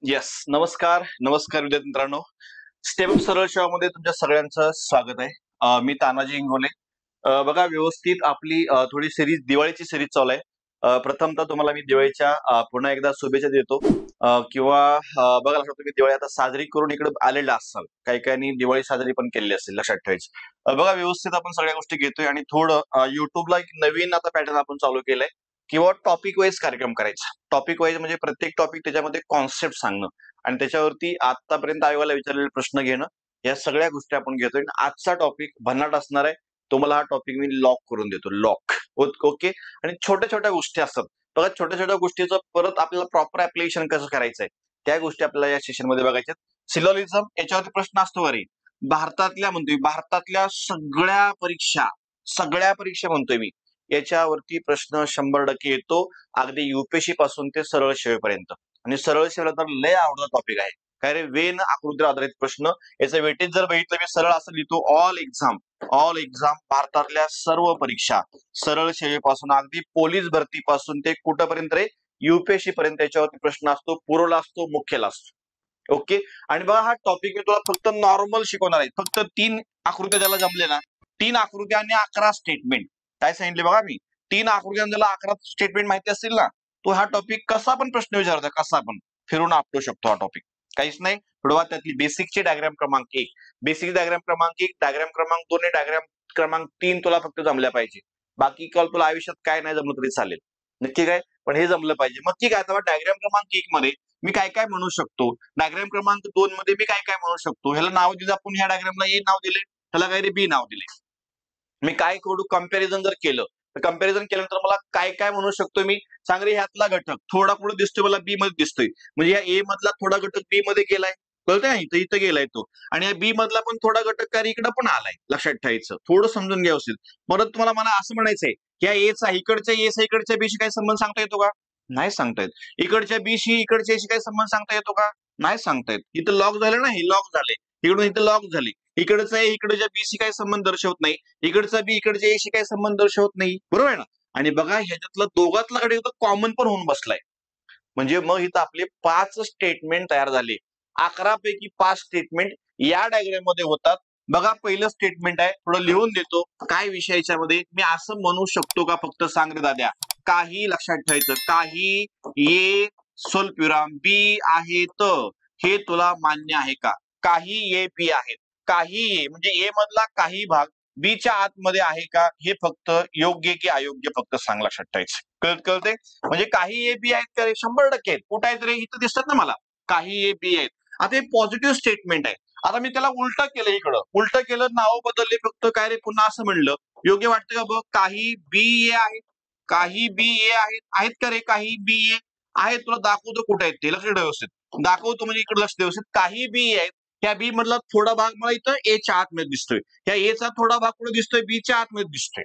Yes, नमस्कार नमस्कार विद्यार्थी मित्रांनो. स्टेप सरळ सेवामध्ये तुमच्या सगळ्यांचं स्वागत आहे. मी तानाजी इंगोले. बघा व्यवस्थित आपली थोडी सिरीज दिवाळीची सिरीज चालू आहे. प्रथमतः तुम्हाला मी दिवाळीच्या पुन्हा एकदा शुभेच्छा देतो. किंवा बघा लक्षात तुम्ही दिवाळी आता साजरी करून इकडे आलेला असाल, काही काहींनी दिवाळी साजरी पण केलेली असेल, लक्षात ठेवायचं. बघा व्यवस्थित आपण सगळ्या गोष्टी घेतोय आणि थोडं युट्यूबला एक नवीन आता पॅटर्न आपण चालू केलंय किंवा टॉपिक वाईज कार्यक्रम करायचा. टॉपिक वाईज म्हणजे प्रत्येक टॉपिक त्याच्यामध्ये कॉन्सेप्ट सांगणं आणि त्याच्यावरती आतापर्यंत आयोगाला विचारलेले प्रश्न घेणं, या सगळ्या गोष्टी आपण घेतोय. आजचा टॉपिक भन्नाट असणार आहे. तुम्हाला हा टॉपिक मी लॉक करून देतो, लॉक. ओके. आणि छोट्या छोट्या गोष्टी असतात बघा, छोट्या छोट्या गोष्टीचं परत आपल्याला प्रॉपर ऍप्लिकेशन कसं करायचंय त्या गोष्टी आपल्याला या सेशन मध्ये बघायच्यात. सिलोलिझम याच्यावरती प्रश्न असतो वरी भारतातल्या म्हणतोय, भारतातल्या सगळ्या परीक्षा म्हणतोय मी, याच्यावरती प्रश्न 100% येतो. अगदी युपीएससी पासून ते सरळ सेवेपर्यंत. आणि सरळ सेवेला तर लय आवडता टॉपिक आहे. काय रे, वेन आकृतीवर आधारित प्रश्न. याचं वेटेज जर बघितलं मी सरळ असं लिहितो, ऑल एक्झाम भारतातल्या सर्व परीक्षा सरळ सेवेपासून अगदी पोलीस भरतीपासून ते कुठपर्यंत रे, युपीएससी पर्यंत याच्यावरती प्रश्न असतो. पूर्वला असतो, मुख्यला असतो. ओके. आणि बघा हा टॉपिक मी तुला फक्त नॉर्मल शिकवणार आहे. फक्त 3 आकृत्या ज्याला जमले ना, 3 आकृत्या आणि 11 स्टेटमेंट. काय सांगितले बघा मी, 3 आकृत्या ज्याला 11 स्टेटमेंट माहिती असतील ना, तो हा टॉपिक कसा पण प्रश्न विचारता, कसा पण फिरून आपटू शकतो हा टॉपिक. काहीच नाही. थोडा त्यातली बेसिकची डायग्राम क्रमांक 1, बेसिक डायग्राम क्रमांक 1, डायग्राम क्रमांक 2 आणि डायग्राम क्रमांक 3 तुला फक्त जमल्या पाहिजे. बाकी कॉल तुला आयुष्यात काय नाही जमलं तरी चालेल. नक्की काय, पण हे जमलं पाहिजे. मग ठीक आहे. आता डायग्राम क्रमांक 1 मध्ये मी काय काय म्हणू शकतो, डायग्राम क्रमांक 2 मध्ये मी काय काय म्हणू शकतो. ह्याला नाव दिलं आपण, ह्या डायग्रामला ए नाव दिले, ह्याला काय रे बी नाव दिले. मी काय करू, कंपॅरिझन जर केलं तर कंपॅरिझन केल्यानंतर मला काय काय म्हणू शकतो मी, सांग रे. ह्यातला घटक थोडा पुढे दिसतोय मला, बी मध्ये दिसतोय, म्हणजे या ए मधला थोडा घटक बी मध्ये गेलाय, कळतंय ना, इथं इथं गेलाय तो. आणि या बी मधला पण थोडा घटक काय इकडे पण आलाय, लक्षात ठेवायचं. थोडं समजून घ्या असेल. परत तुम्हाला मला असं म्हणायचंय, या एचा इकडच्या एचा इकडच्या बीशी काय संबंध सांगता येतो का? नाही सांगता येत. इकडच्या बीशी इकडच्या एशी काय संबंध सांगता येतो का? नाही सांगता येत. इथं लॉक झालं ना, हे लॉक झाले, इकडून इथं लॉक झाले. इकडचा ए इकडच्या बीशी काय संबंध दर्शवत नाही, इकडचा बी इकडच्या एशी काय संबंध दर्शवत नाही, बरोबर आहे ना. आणि बघा ह्याच्यातलं दोघातला कडे कॉमन पण होऊन बसलाय. म्हणजे मग इथं आपले 5 स्टेटमेंट तयार झाले. 11 पैकी 5 स्टेटमेंट या डायग्राम मध्ये होतात. बघा पहिलं स्टेटमेंट आहे, थोडं लिहून देतो काय विषयाच्या मध्ये. मी असं म्हणू शकतो का, फक्त सांग रे दाद्या. काही लक्षात ठेवायचं, काही ए स्वल्पविराम बी आहेत, हे तुला मान्य आहे का? काही ए बी आहेत, काही ए म्हणजे ए मधला काही भाग बीच्या आतमध्ये आहे का, हे फक्त योग्य की अयोग्य फक्त सांग, लक्षात ठेवायचं. कळते. म्हणजे काही ए बी आहेत का रे? 100% आहेत. कुठं आहेत रे? इथं दिसतात ना मला, काही ए बी आहेत. आता हे पॉझिटिव्ह स्टेटमेंट आहे. आता मी त्याला उलट केलं, इकडं उलट केलं, नाव बदलले फक्त. काय रे, पुन्हा असं म्हणलं योग्य वाटतं का बघ. काही बी ए आहेत, काही बी ए आहेत, आहेत का रे? काही बी ए आहेत. तुला दाखवतो कुठे आहेत ते, लक्ष ठेव व्यवस्थित. दाखवतो म्हणजे इकडे लक्ष व्यवस्थित. काही बी आहेत. त्या बी मधला थोडा भाग मला इथं एच्या आतमध्ये दिसतोय, त्या एचा थोडा भाग कुठे दिसतोय, बीच्या आतमध्ये दिसतोय.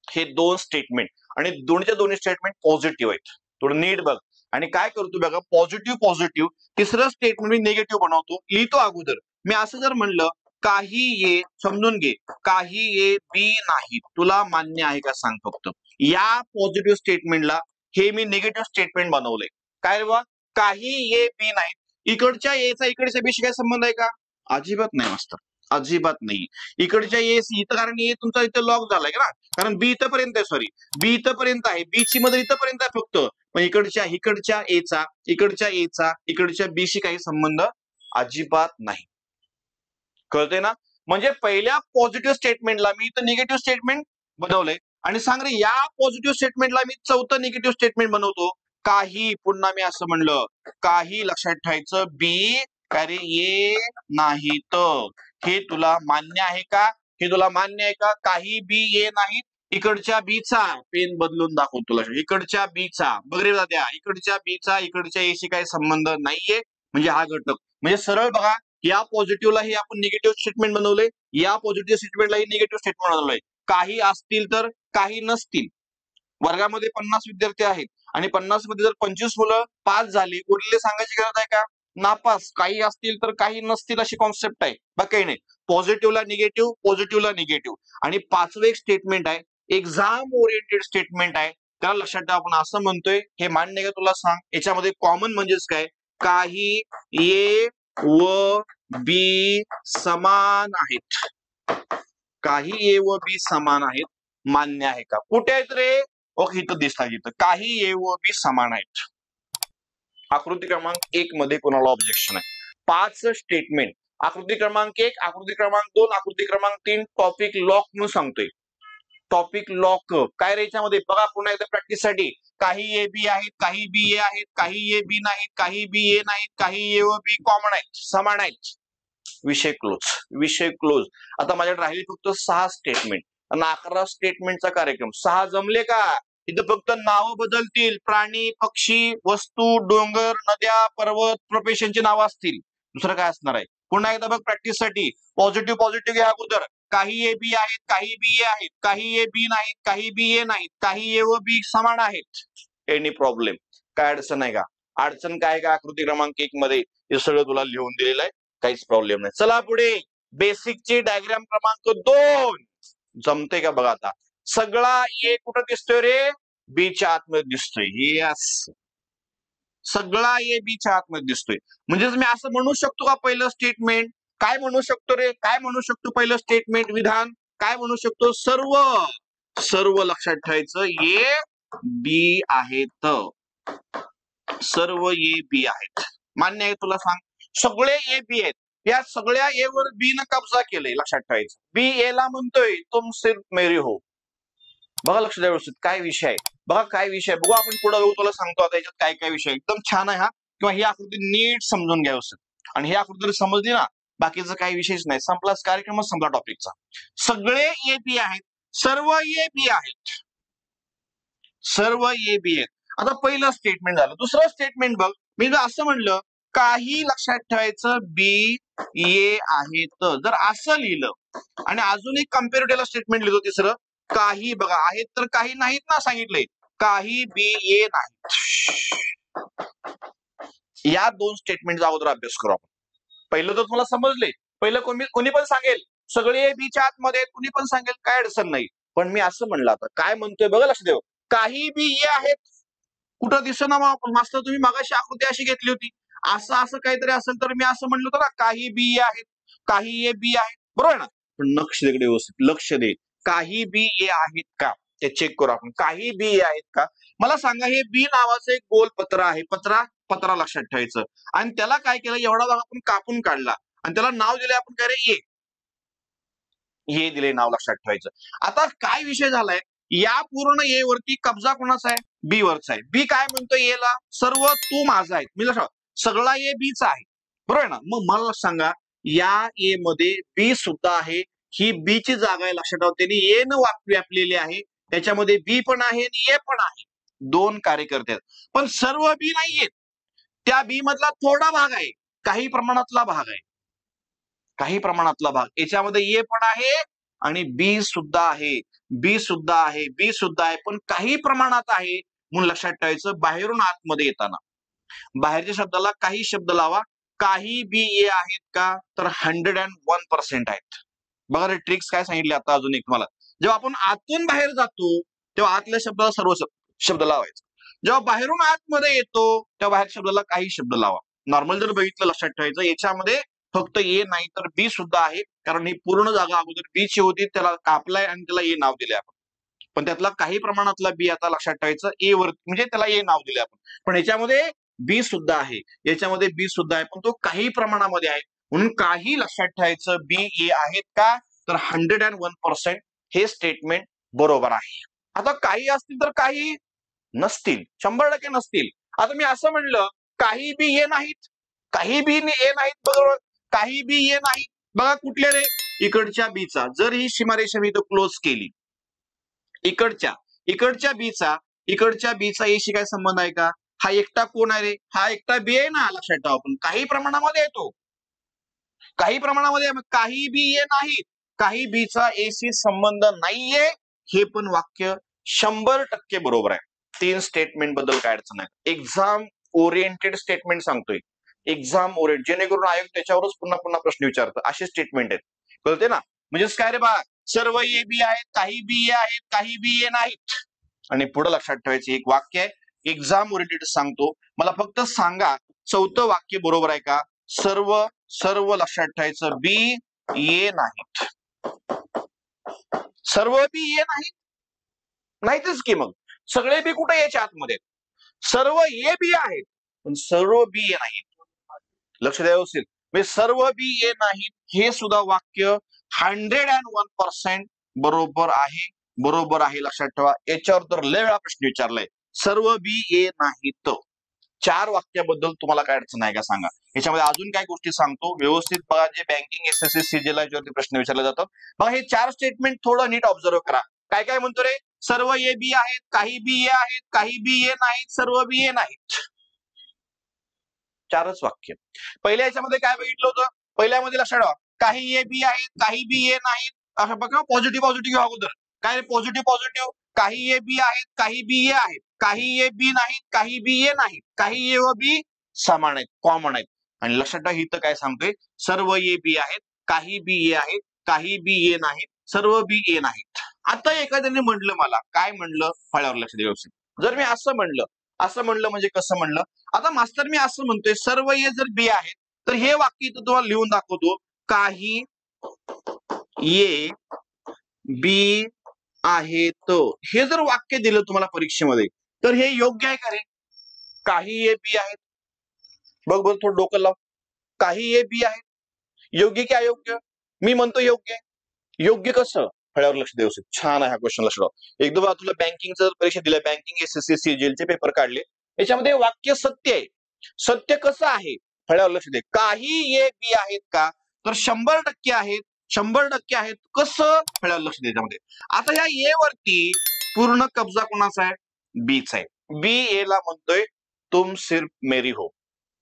हे 2 स्टेटमेंट आणि दोन्ही स्टेटमेंट पॉझिटिव्ह आहेत. थोडं नीट बघ. आणि काय करतो बघा, पॉझिटिव्ह. तिसरं स्टेटमेंट मी निगेटिव्ह बनवतो, लिहितो अगोदर. मी असं जर म्हणलं काही ए, समजून घे, काही ए बी नाही, तुला मान्य आहे का सांग फक्त. या पॉझिटिव्ह स्टेटमेंटला हे मी निगेटिव्ह स्टेटमेंट बनवलंय. काय रे बा, काही ए बी नाही. इकडच्या एचा इकडच्या बीशी काय संबंध आहे का? अजिबात नाही मास्तर, अजिबात नाही. इकडच्या ए इथं, कारण ए तुमचा इथं लॉक झालाय ना, कारण बी इथपर्यंत आहे, सॉरी बी इथपर्यंत आहे, बी ची मदत इथपर्यंत आहे फक्त. पण इकडच्या एचा इकडच्या बीशी काही संबंध अजिबात नाही. कळतंय ना. म्हणजे पहिल्या पॉझिटिव्ह स्टेटमेंटला मी इथं निगेटिव्ह स्टेटमेंट बनवलंय. आणि सांग रे, या पॉझिटिव्ह स्टेटमेंटला मी चौथं निगेटिव्ह स्टेटमेंट बनवतो. काही, पुन्हा मी असं म्हणलं, काही लक्षात ठेवायचं, बी काय रे ये नाहीत, हे तुला मान्य आहे का? हे तुला मान्य आहे का? काही बी ये नाहीत. इकडच्या बीचा पेन बदलून दाखवतो तुला, इकडच्या बीचा बघ रे दाद्या, इकडच्या बीचा इकडच्या एशी काही संबंध नाहीये. म्हणजे हा घटक, म्हणजे सरळ बघा, या पॉझिटिव्हला हे आपण निगेटिव्ह स्टेटमेंट बनवलंय, या पॉझिटिव्ह स्टेटमेंटला हे निगेटिव्ह स्टेटमेंट बनवलंय. काही असतील तर काही नसतील. वर्गामध्ये 50 विद्यार्थी आहेत आणि 50 मध्ये जर 25 मुलं पास झाली, उरलेले सांगायची गरज आहे का? नापास. काही असतील तर काही नसतील, अशी कॉन्सेप्ट आहे, बाकी काही नाही. पॉझिटिव्हला निगेटिव्ह. आणि 5वं एक स्टेटमेंट आहे, एक्झाम ओरिएंटेड स्टेटमेंट आहे. त्याला लक्षात ठेवा, आपण असं म्हणतोय, हे मान्य आहे का तुला सांग. याच्यामध्ये कॉमन म्हणजेच काय, काही ए व बी समान आहेत. काही ए व बी समान आहेत, मान्य आहे का? कुठे आहेत रे? ओके, इथं दिसतात. इथं काही ए व बी समान आहेत. आकृती क्रमांक 1 मध्ये कोणाला ऑब्जेक्शन आहे? 5 स्टेटमेंट. आकृती क्रमांक 1, आकृती क्रमांक 2, आकृती क्रमांक 3 टॉपिक लॉक म्हणून सांगतोय. टॉपिक लॉक काय रे याच्यामध्ये? बघा पुन्हा एकदा प्रॅक्टिससाठी. काही ए बी आहेत, काही बी ए आहेत, काही ए बी नाहीत, काही बी ए नाहीत, काही ए व बी कॉमन आहेत, समान आहेत. विषय क्लोज. विषय क्लोज. आता माझ्याकडे राहिले फक्त 6 स्टेटमेंट आणि 11 स्टेटमेंटचा कार्यक्रम. 6 जमले का? इथं फक्त नावं बदलतील. प्राणी, पक्षी, वस्तू, डोंगर, नद्या, पर्वत, प्रोफेशनची नावं असतील. दुसरं काय असणार आहे? पुन्हा एकदा बघ प्रॅक्टिससाठी. पॉझिटिव्ह घ्या अगोदर. काही ए बी आहेत, काही बी ए आहेत, काही ए बी नाहीत, काही बी ए नाहीत, काही ए व बी समान आहेत. Any problem? काय अडचण आहे का? अडचण काय का आकृती क्रमांक 1 मध्ये? हे सगळं तुला लिहून दिलेलं आहे, काहीच प्रॉब्लेम नाही. चला पुढे. बेसिकची डायग्राम क्रमांक 2 जमते का बघा आता. सगळा ए कुठं दिसतोय रे? बीच्या आतमध्ये दिसतोय. यस, सगळा ए बीच्या आतमध्ये दिसतोय. म्हणजेच मी असं म्हणू शकतो का पहिलं स्टेटमेंट? काय म्हणू शकतो रे? काय म्हणू शकतो पहिलं स्टेटमेंट विधान? काय म्हणू शकतो? सर्व लक्षात ठेवायचं. ए बी आहेत. सर्व ए बी आहेत. मान्य आहे तुला? सांग. सगळे ए बी आहेत. या सगळ्या ए वर बी न कब्जा केलंय. लक्षात ठेवायचं. बी ए ला म्हणतोय तुम सिर्फ मेरी हो. बघा लक्ष द्या व्यवस्थित. काय विषय आहे बघा, काय विषय बघू आपण पुढे बघू. तुला सांगतो आता याच्यात काय काय विषय. एकदम छान आहे हा. किंवा ही आकृती नीट समजून घ्या व्यवस्थित. आणि ही आकृती जर समजली ना, बाकीचा काही विषयच नाही. संपलाच कार्यक्रमच संपला टॉपिकचा. सगळे ए बी आहेत. सर्व ए बी आहेत. सर्व ए बी आहेत. आता पहिलं स्टेटमेंट झालं. दुसरं स्टेटमेंट बघ. मी जर असं म्हणलं काही लक्षात ठेवायचं बी ए आहेत, जर असं लिहिलं आणि अजून एक कम्पॅरेटिव्ह स्टेटमेंट लिहितो तिसरं. काही बघा आहेत तर काही नाहीत ना सांगितलंय. काही बी ए नाहीत. या 2 स्टेटमेंटचा अगोदर अभ्यास करू आपण. पहिलं तर तुम्हाला समजले. पहिलं कोणी पण सांगेल सगळे बीच्या आतमध्ये, कुणी पण सांगेल, काय अडचण नाही. पण मी असं म्हणलं आता काय म्हणतोय बघा, लक्ष देऊ. काही बी ए आहेत. कुठं दिसना मास्तर? तुम्ही मागाशी आकृती अशी घेतली होती. असं काहीतरी असेल तर मी असं म्हणलं होतं ना, काही बी ए आहेत, काही ए बी आहेत, बरोबर ना? पण लक्ष दे व्यवस्थित. लक्ष दे. काही बी ए आहेत का ते चेक करू आपण. काही बी ए आहेत का? मला सांगा. हे बी नावाचं एक गोल पत्र आहे. पत्रा लक्षात ठेवायचं. आणि त्याला काय केलं? एवढा भाग आपण कापून काढला आणि त्याला नाव दिले आपण काय रे? ए दिले नाव. लक्षात ठेवायचं. आता काय विषय झालाय? या पूर्ण ए वरती कब्जा कोणाचा आहे? बी वरचा आहे. बी काय म्हणतो ए ला? सर्व तू माझा आहे. मी लक्षात, सगळा ए बीचा आहे, बरोबर ना? मग मला सांगा, या ए मध्ये बी सुद्धा आहे. ही बी ची जागा आहे. लक्षात ठेवा. त्यांनी ए न व्यापलेली आहे. त्याच्यामध्ये बी पण आहे आणि ए पण आहे. 2 कार्यकर्ते आहेत. पण सर्व बी नाहीयेत. त्या बी मधला थोडा भाग आहे. काही प्रमाणातला भाग आहे. काही प्रमाणातला भाग. याच्यामध्ये ए पण आहे आणि बी सुद्धा आहे. बी सुद्धा आहे. बी सुद्धा आहे. पण काही प्रमाणात आहे. म्हणून लक्षात ठेवायचं. बाहेरून आतमध्ये येताना बाहेरच्या शब्दाला काही शब्द लावा. काही बी ए आहेत का? तर 101% आहेत. बघा रे ट्रिक्स काय सांगितले आता अजून एक तुम्हाला. जेव्हा आपण आतून बाहेर जातो तेव्हा आतल्या शब्दाला सर्व शब्द लावायचे. जेव्हा बाहेरून आतमध्ये येतो तेव्हा बाहेरच्या शब्दाला काही शब्द लावा. नॉर्मल जर बघितलं लक्षात ठेवायचं. याच्यामध्ये फक्त ए नाही तर बी सुद्धा आहे. कारण ही पूर्ण जागा अगोदर बी ची होती, त्याला कापलाय आणि त्याला ए नाव दिले आपण. पण त्यातला काही प्रमाणातला बी आता लक्षात ठेवायचं. ए वर म्हणजे त्याला ए नाव दिले आपण. पण याच्यामध्ये बी सुद्धा आहे. याच्यामध्ये बी सुद्धा आहे, पण तो काही प्रमाणामध्ये आहे. म्हणून काही लक्षात ठेवायचं. बी ए आहेत का? तर 101% हे स्टेटमेंट बरोबर आहे. आता काही असतील तर काही नसतील. 100% नसतील. आता मी असं म्हणलं काही बी ए नाहीत. काही बी ए नाहीत. बरोबर. काही बी ए नाहीत. बघा कुठले रे? इकडच्या बीचा. जर ही सीमारेषा मी इथं क्लोज केली, इकडच्या बीचा एशी काय संबंध आहे का? हा एकटा कोण आहे रे? हा एकटा बी आहे ना. लक्षात ठेवा. आपण काही प्रमाणामध्ये येतो. काही प्रमाणामध्ये. काही बी ए नाहीत. काही बीचा एशी संबंध नाहीये. हे पण वाक्य 100% बरोबर आहे. 3 स्टेटमेंट बद्दल काय अडचण आहे? एक्झाम ओरिएंटेड स्टेटमेंट सांगतोय. एक्झाम ओरिएंटेड, जेणेकरून आयोग त्याच्यावरच पुन्हा पुन्हा प्रश्न विचारतो. असे स्टेटमेंट आहेत. कळते ना? म्हणजेच काय रे बा? सर्व ए बी आहेत, काही बी ए आहेत, काही बी ए नाहीत. आणि पुढे लक्षात ठेवायचं एक वाक्य आहे. एक्झाम ओरिएंटेड सांगतो, मला फक्त सांगा चौथं वाक्य बरोबर आहे का? सर्व सर्व लक्षात ठेवायचं बी ए नाहीत. सर्व बी ए नाहीत, नाहीतच की. मग सगळे बी कुठे याच्या आतमध्ये? सर्व ए बी आहेत पण सर्व बी ए नाहीत. लक्ष द्यावं असेल, म्हणजे सर्व बी ए नाहीत हे सुद्धा वाक्य 101% बरोबर आहे. बरोबर आहे, लक्षात ठेवा. याच्यावर तर लय वेळा प्रश्न विचारलाय, सर्व बी ए नाहीत. 4 वाक्याबद्दल तुम्हाला काय अडचण आहे का सांगा? याच्यामध्ये अजून काय गोष्टी सांगतो, व्यवस्थित बघा. जे बँकिंग एसएससी सीजीएल याच्यावरती प्रश्न विचारले जातात बघा, हे 4 स्टेटमेंट थोडं नीट ऑब्झर्व करा. काय काय म्हणतो रे? सर्व ए बी आहेत, काही बी ए आहेत, काही बी ए नाहीत, सर्व बी ए नाहीत. 4च वाक्य. पहिल्या याच्यामध्ये काय बघितलं होतं? पहिल्यामध्ये लक्षात ठेवा, काही ए बी आहेत, काही बी ए नाहीत. असं बघा, पॉझिटिव्ह पॉझिटिव्ह अगोदर काय रे? पॉझिटिव्ह पॉझिटिव्ह, काही ए बी आहेत, काही बी ए आहेत, काही ए बी नाहीत, काही बी ए नाहीत, काही ए व बी समान आहेत, कॉमन आहेत. आणि लक्षात ठेवा, इथं काय सांगतोय? सर्व ए बी आहेत, काही बी ए आहेत, काही बी ए नाहीत, सर्व बी ए नाहीत. आता एखाद्याने म्हटलं, मला काय म्हणलं फळ्यावर लक्ष द्या व्यवस्थित. जर मी असं म्हणलं म्हणजे कसं म्हणलं? आता मास्तर मी असं म्हणतोय, सर्व ए जर बी आहेत तर हे वाक्य इथं तुम्हाला लिहून दाखवतो, काही ए बी आहेत. हे जर वाक्य दिलं तुम्हाला परीक्षेमध्ये तर हे योग्य आहे का रे? काही ए बी आहेत, बघ बरं, थोडं डोकं लाव. काही ए बी आहेत, योग्य की अयोग्य? मी म्हणतो योग्य. योग्य कसं? फळ्यावर लक्ष द्यावं. छान आहे हा क्वेश्चन, लक्ष द्या. एकदम तुला बँकिंगचं परीक्षा दिल्या, बँकिंग एसएससी सीजीएलचे पेपर काढले, याच्यामध्ये वाक्य सत्य आहे. सत्य कसं आहे? फळ्यावर लक्ष दे. काही ए बी आहेत का? तर 100% आहेत. 100% आहेत. कसं? फळ्यावर लक्ष दे. त्यामध्ये आता ह्या ए वरती पूर्ण कब्जा कोणाचा आहे? बीचा आहे. बी ए ला म्हणतोय तुम सिर्फ मेरी हो.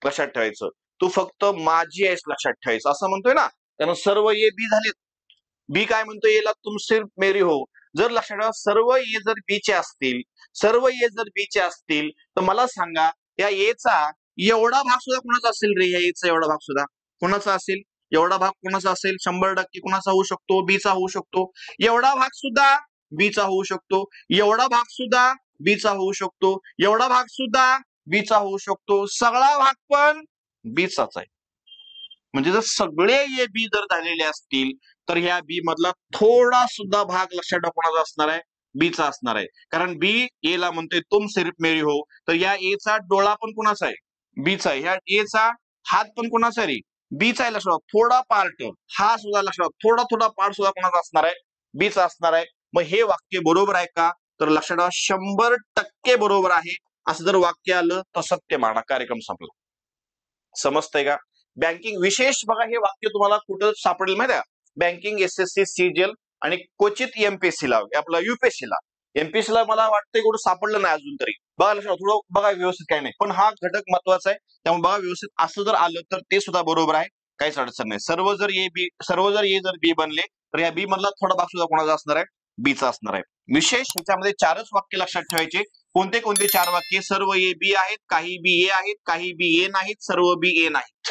लक्षात ठेवायचं, तू फक्त माझी आहेस, लक्षात ठेवायचं असं म्हणतोय ना. त्यानं सर्व ए बी झालेत. बी काय म्हणतोय? एला तुम सिर्फ मेरी हो. जर लक्षात ठेवा, सर्व ए जर बीचे असतील, सर्व ए जर बीचे असतील तर मला सांगा, या एचा एवढा भाग सुद्धा कोणाचा असेल रे? या एचा एवढा भाग सुद्धा कोणाचा असेल? एवढा भाग कोणाचा असेल? 100% कोणाचा होऊ शकतो? बीचा होऊ शकतो. एवढा भाग सुद्धा बीचा होऊ शकतो. एवढा भाग सुद्धा बीचा होऊ शकतो. एवढा भाग सुद्धा बीचा होऊ शकतो. सगळा भाग पण बीचाच आहे. म्हणजे जर सगळे ए बी जर झालेले असतील तर ह्या बी मधला थोडा सुद्धा भाग लक्षात ठेवा कोणाचा असणार आहे? बीचा असणार आहे. कारण बी ए ला म्हणतोय तुम सिर्फ मेरी हो, तर या ए चा डोळा पण कोणाचा आहे? बीचा आहे. ह्या ए चा हात पण कोणाचा आहे? बीचा आहे. लक्षात थोडा पार्ट हा सुद्धा लक्षात, थोडा थोडा पार्ट सुद्धा कोणाचा असणार आहे? बीचा असणार आहे. मग हे वाक्य बरोबर आहे का? तर लक्षात ठेवा, 100% बरोबर आहे. असं जर वाक्य आलं तर सत्य माना, कार्यक्रम संपला. समजतंय का? बँकिंग विशेष बघा, हे वाक्य तुम्हाला कुठं सापडेल माहिती आहे? बँकिंग एसएससी सीजीएल आणि क्वचित एमपीएससी ला, आपला युपीएससी ला. एमपीएससी ला मला वाटतंय कुठं सापडलं नाही अजून तरी. बघा लक्षात, थोडं बघा व्यवस्थित, काय नाही, पण हा घटक महत्वाचा आहे. त्यामुळे बघा व्यवस्थित, असं जर आलं तर ते सुद्धा बरोबर आहे, काहीच अडचण नाही. सर्व जर ए जर बी बनले तर या बी मधला थोडा भाग सुद्धा कोणाचा असणार आहे? बीचा असणार आहे. विशेष ह्याच्यामध्ये 4च वाक्य लक्षात ठेवायचे. कोणते कोणते 4 वाक्य? सर्व ए बी आहेत, काही बी ए आहेत, काही बी ए नाहीत, सर्व बी ए नाहीत.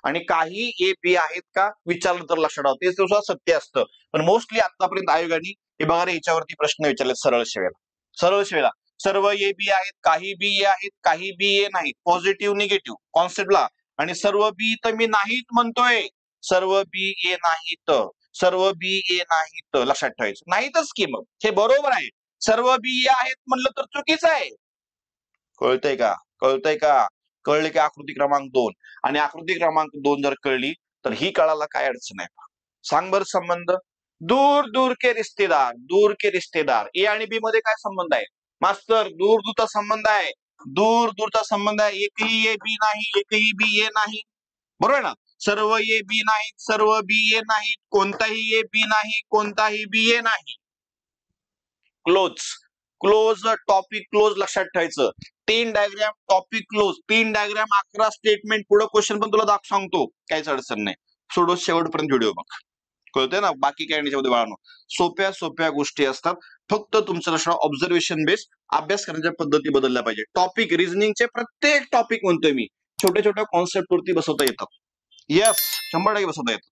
आणि काही ए बी आहेत का विचारलं तर लक्षात ठेवा, ते सुद्धा सत्य असतं. पण मोस्टली आतापर्यंत आयोगाने हे बघा रे, याच्यावरती प्रश्न विचारले सरळ सेवेला. सरळ सेवेला सर्व ए बी आहेत, काही बी ए आहेत, काही बी ए नाहीत, पॉझिटिव्ह निगेटिव्ह कॉन्सेप्टला. आणि सर्व बी तर मी नाहीत म्हणतोय, सर्व बी ए नाहीत, सर्व बी ए नाहीत, लक्षात ठेवायचं. नाहीतच की, मग हे बरोबर आहे. सर्व बी ए आहेत म्हणलं तर चुकीचं आहे. कळतंय का? कळतंय का? कळले की आकृती क्रमांक 2. आणि आकृती क्रमांक 2 जर कळली तर ही कळायला काय अडचण आहे? सांग बर. संबंध दूर दूर के रिश्तेदार, दूर के रिश्तेदार. ए आणि बी मध्ये काय संबंध आहे मास्तर? दूर दूरचा संबंध आहे. दूर दूरचा संबंध आहे. एकही ए बी नाही, एकही बी ए नाही, बरोबर ना? सर्व ए बी नाहीत, सर्व बी ए नाहीत, कोणताही ए बी नाही, कोणताही बी ए नाही. क्लोज, क्लोज, टॉपिक क्लोज, लक्षात ठेवायचं. 3 diagram, topic close, 3 diagram, 11 statement, पुढे क्वेश्चन पण तुला सांगतो, काहीच अडचण नाही. सोडो शेवटपर्यंत व्हिडिओ बघ, कळतंय ना? बाकी काय याच्यामध्ये बाळांनो, सोप्या सोप्या गोष्टी असतात. फक्त तुमचं लक्षात ऑब्झर्वेशन बेस अभ्यास करण्याच्या पद्धती बदलल्या पाहिजे. टॉपिक रिझनिंगचे प्रत्येक टॉपिक म्हणतोय मी, छोट्या छोट्या कॉन्सेप्ट वरती बसवता येतात. येस, 100% बसवता येतात,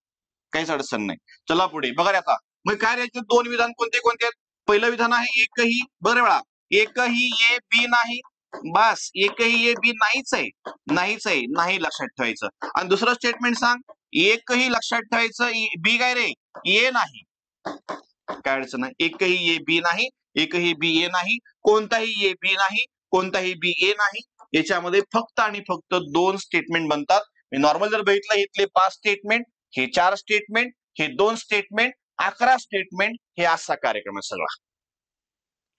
काहीच अडचण नाही. चला पुढे बघा रे. आता मग काय रे, 2 विधान कोणते कोणते आहेत? पहिलं विधान आहे एकही, बरं वेळा, एकही ए बी नाही, बस एकही ए बी नाहीच आहे, नाहीच आहे, नाही लक्षात ठेवायचं. आणि दुसरं स्टेटमेंट सांग, एकही लक्षात ठेवायचं बी काय रे, ए नाही. काय अडचण नाही, एकही ए बी नाही, एकही बी ए नाही, कोणताही ए बी नाही, कोणताही बी ए नाही. याच्यामध्ये फक्त आणि फक्त दोन स्टेटमेंट बनतात. मी नॉर्मल जर बघितलं इथले 5 स्टेटमेंट, हे 4 स्टेटमेंट, हे 2 स्टेटमेंट, 11 स्टेटमेंट, हे असा कार्यक्रम आहे सगळा.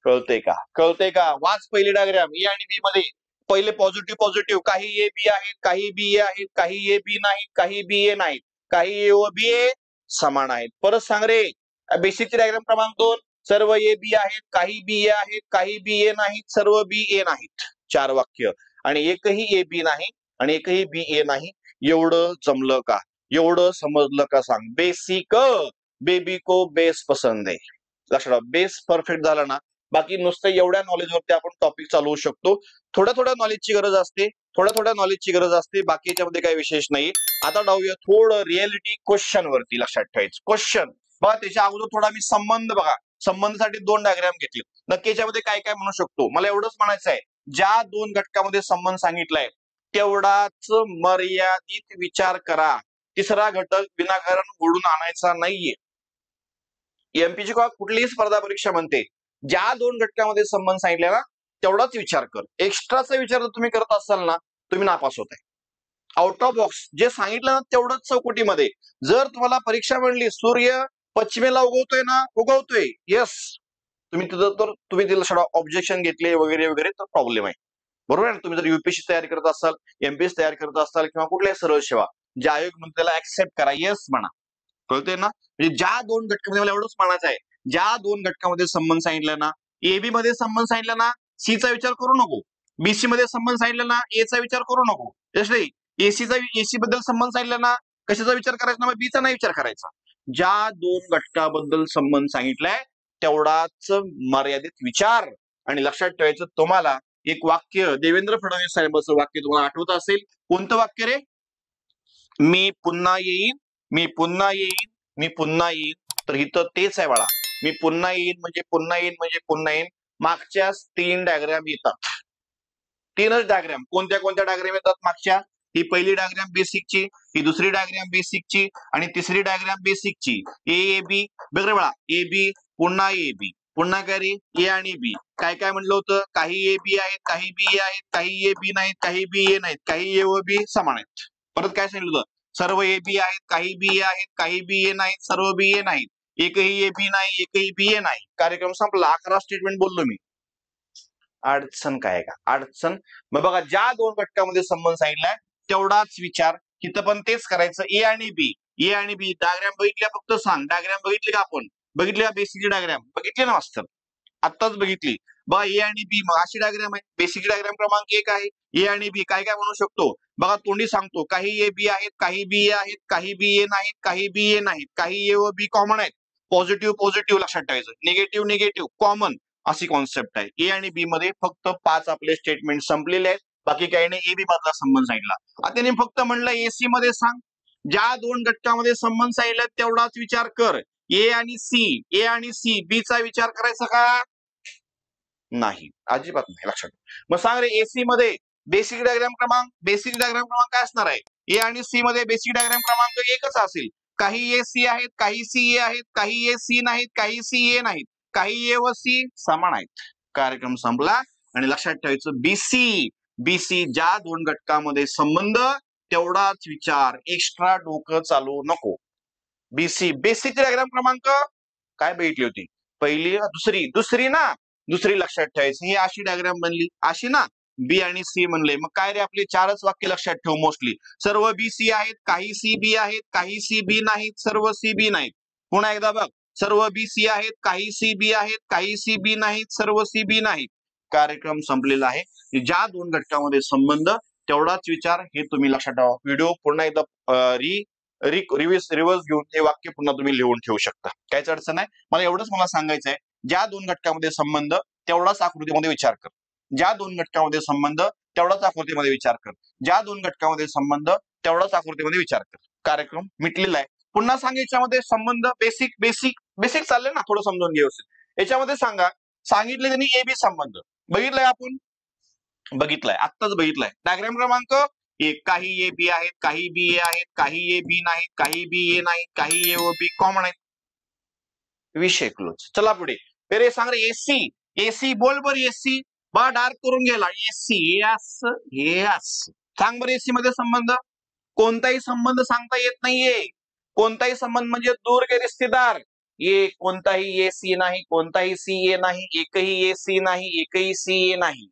कळतंय का, कळतंय का? वाच पहिली डायग्राम ए आणि बी मध्ये. पहिले पॉझिटिव्ह पॉझिटिव्ह, काही ए बी आहेत, काही बी ए आहेत, काही ए बी नाहीत, काही बी ए नाहीत, काही ए व बी ए समान आहेत. परत सांग रे, बेसिकची डायग्राम क्रमांक 2, सर्व ए बी आहेत, काही बी ए आहेत, काही बी ए नाहीत, सर्व बी ए नाहीत. 4 वाक्य. आणि एकही ए बी नाही आणि एकही बी ए नाही. एवढं जमलं का, एवढं समजलं का सांग. बेसिक, बेबी को बेस पसंद आहे. लक्षात, बेस परफेक्ट झाला ना, बाकी नुसतं एवढ्या नॉलेजवरती आपण टॉपिक चालवू शकतो. थोड्या नॉलेजची गरज असते, थोड्या नॉलेजची गरज असते, बाकी याच्यामध्ये काही विशेष नाही. आता जाऊया थोडं रिअलिटी क्वेश्चन वरती. लक्षात ठेवायचं क्वेश्चन बघा. त्याच्या अगोदर थोडा मी संबंध बघा, संबंधासाठी 2 डायग्राम घेतले. नक्की याच्यामध्ये काय काय म्हणू शकतो, मला एवढंच म्हणायचं आहे, ज्या 2 घटकामध्ये संबंध सांगितलाय तेवढाच मर्यादित विचार करा. तिसरा घटक विनाकारण घडून आणायचा नाहीये. एमपीची कुठलीही स्पर्धा परीक्षा म्हणते, ज्या 2 घटकामध्ये संबंध सांगितले ना तेवढाच विचार कर. एक्स्ट्राचा विचार जर तुम्ही करत असाल ना, तुम्ही नापास होताय. आउट ऑफ बॉक्स जे सांगितलं ना तेवढंच चौकटीमध्ये. जर तुम्हाला परीक्षा म्हणली सूर्य पश्चिमेला उगवतोय ना, उगवतोय, येस, तुम्ही तिथं तर तुम्ही तिला ऑब्जेक्शन घेतले वगैरे वगैरे तर प्रॉब्लेम आहे. बरोबर आहे ना. तुम्ही जर युपीएससी तयारी करत असाल, एमपीएससी तयार करत असाल किंवा कुठल्याही सरळ सेवा, जे आयोग म्हणून त्याला ऍक्सेप्ट करा, येस म्हणा. कळतंय ना. म्हणजे ज्या 2 घटकामध्ये मला एवढंच म्हणायचं आहे, ज्या 2 घटकामध्ये संबंध सांगितला ना, एबी मध्ये संबंध सांगितला ना, सी चा विचार करू नको. बीसी मध्ये संबंध सांगितला ना, ए चा विचार करू नको. जसं एसी बद्दल संबंध सांगितला ना, कशाचा विचार करायचा ना, बीचा नाही विचार करायचा. ज्या 2 घटकाबद्दल संबंध सांगितलाय तेवढाच मर्यादित विचार. आणि लक्षात ठेवायचं, तुम्हाला एक वाक्य देवेंद्र फडणवीस साहेबांचं वाक्य तुम्हाला आठवत असेल. कोणतं वाक्य रे, मी पुन्हा येईन, मी पुन्हा येईन, मी पुन्हा येईन. तर इथं तेच आहे बाळा, मी पुन्हा येईन म्हणजे पुन्हा येईन म्हणजे पुन्हा येईन. मागच्या 3 डायग्राम येतात, 3च डायग्राम. कोणत्या कोणत्या डायग्राम येतात मागच्या? ही पहिली डायग्राम बेसिकची, ही दुसरी डायग्राम बेसिकची आणि तिसरी डायग्राम बेसिकची. ए बी बघ रे बाळा, ए बी पुन्हा ए बी पुन्हा काय रे, ए आणि बी. काय काय म्हणलं होतं, काही ए बी आहेत, काही बी ए आहेत, काही ए बी नाहीत, काही बी ए नाहीत, काही ए व बी समान आहेत. परत काय सांगितलं होतं, सर्व ए बी आहेत, काही बी ए आहेत, काही बी ए नाहीत, सर्व बी ए नाहीत, एकही ए बी नाही, एकही बी ए नाही. कार्यक्रम संपला. 11 स्टेटमेंट बोललो मी. अडचण काय का, अडचण. मग बघा, ज्या 2 घटकामध्ये संबंध सांगितलाय तेवढाच विचार. इथं पण तेच करायचं. ए आणि बी, ए आणि बी डायग्राम बघितल्या फक्त सांग. डायग्राम बघितली का आपण, बघितली का बेसिक डायग्राम, बघितली ना मास्तर, आत्ताच बघितली. बघा ए आणि बी, मग अशी डायग्राम आहे. बेसिक डायग्राम क्रमांक 1 आहे. ए आणि बी काय काय म्हणू शकतो बघा, तोंडी सांगतो. काही ए बी आहेत, काही बी ए आहेत, काही बी ए नाहीत, काही बी ए नाहीत, काही ए व बी कॉमन आहेत. पॉझिटिव्ह पॉझिटिव्ह लक्षात ठेवायचं, निगेटिव्ह निगेटिव्ह कॉमन, अशी कॉन्सेप्ट आहे. ए आणि बी मध्ये फक्त 5 आपले स्टेटमेंट संपलेले आहेत. बाकी काही नाही. ए बी मधला संबंध सांगितला. आता त्यांनी फक्त म्हणलं एसी मध्ये सांग. ज्या 2 घटकामध्ये संबंध सांगितला तेवढाच विचार कर. ए आणि सी, ए आणि सी, बी चा विचार करायचा का नाही, अजिबात नाही. लक्षात. मग सांग रे, एसी मध्ये बेसिक डायग्राम क्रमांक काय असणार आहे? ए आणि सी मध्ये बेसिक डायग्राम क्रमांक 1च असेल. काही ए सी आहेत, काही सी ए आहेत, काही ए सी नाहीत, काही सी ए नाहीत, काही ए व सी समान आहेत. कार्यक्रम संपला. आणि लक्षात ठेवायचं, बीसी, बीसी ज्या 2 घटकामध्ये संबंध तेवढाच विचार, एक्स्ट्रा डोकं चालू नको. बीसी बेसिक डायग्राम क्रमांक काय बघितली होती, पहिली दुसरी ना, दुसरी लक्षात ठेवायची. ही अशी डायग्राम बनली, अशी ना, बी आणि सी म्हणले. मग काय रे, आपले 4च वाक्य लक्षात ठेव मोस्टली. सर्व बी सी आहेत, काही सी बी आहेत, काही सी बी नाहीत, सर्व सी बी नाहीत. पुन्हा एकदा बघ, सर्व बी सी आहेत, काही सी बी आहेत, काही सी बी नाहीत, सर्व सी बी नाहीत. कार्यक्रम संपलेला आहे. ज्या 2 घटकामध्ये संबंध तेवढाच विचार, हे तुम्ही लक्षात ठेवा. व्हिडिओ पुन्हा एकदा रिव्हर्स घेऊन हे वाक्य पुन्हा तुम्ही लिहून ठेवू शकता. काहीच अडचण नाही. मला एवढंच सांगायचं आहे, ज्या 2 घटकामध्ये संबंध तेवढाच आकृतीमध्ये विचार कर. ज्या 2 घटकामध्ये संबंध तेवढाच आकृतीमध्ये विचार कर. ज्या 2 घटकामध्ये संबंध तेवढाच आकृतीमध्ये विचार कर. कार्यक्रम मिटलेला आहे. पुन्हा सांग, याच्यामध्ये संबंध बेसिक बेसिक बेसिक चालले ना, थोडं समजून घे व्यवस्थित. याच्यामध्ये सांगा, सांगितले त्यांनी ए बी संबंध बघितलाय आपण. बघितलाय, आत्ताच बघितलाय. डायग्राम क्रमांक एक. काही ए बी आहेत, काही बी ए आहेत, काही ए बी नाहीत, काही बी ए नाहीत, काही ए व बी कॉमन आहेत. विषय क्लोज. चला पुढे. रे सांग रे एसी. एसी बोल बर एसी. बा डार्क करून गेला. AC yes yes. सांग बरं एसी मध्ये संबंध. कोणताही संबंध सांगता येत नाहीये. कोणताही संबंध म्हणजे दूर के रिश्तेदार. ये कोणताही ए सी नाही, कोणताही सी ए नाही, एकही ए सी नाही, एकही सी ए नाही.